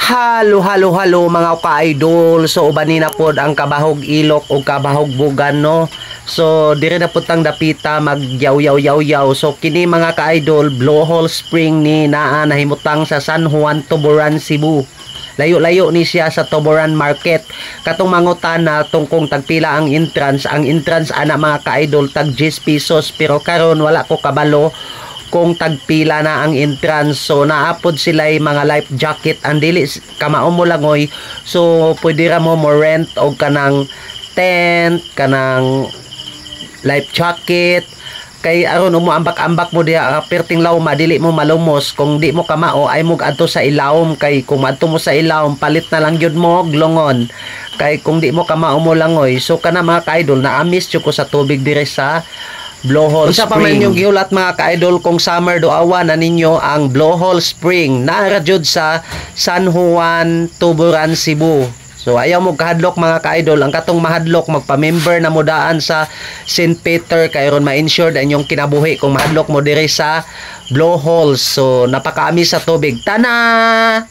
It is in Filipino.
Halo mga ka-idol. So ubani na pod ang kabahog ilok o kabahog bugan no. So dire na pud tang dapita magyaw-yaw. So kini mga ka-idol, blowhole spring ni naa nahimutang sa San Juan, Tuburan, Cebu. Layo-layo ni siya sa Tuburan Market. Katong mangutana tungkong tagpila ang entrance. Ang entrance ana mga ka-idol tag 10 pesos, pero karon wala ko kabalo kung tagpila na ang entrance. So naapod sila mga life jacket ang dili kamao mo langoy. So pwede ra mo rent og kanang tent, kanang life jacket, kay aron mo ambak-ambak mo diha perting lawma dili mo malumos. Kung di mo kamao ay mo adto sa ilawom, kay kung adto mo sa ilawom palit na lang jud mo og longon, kay kung di mo kamao mo langoy. So kana mga ka-idol, na-miss jud ko sa tubig dire sa Blowhole Spring. Sa pa man yung giulat mga ka-idol, kung summer doawa na ninyo ang Blowhole Spring na jud sa San Juan, Tuburan, Cebu. So ayaw mo kahadlok mga ka-idol. Ang katong mahadlok magpa-member na mo daan sa St. Peter kay ron ma-insured ang inyong kinabuhi kung mahadlok mo dire sa Blowhole. So napakaami sa tubig. Tana!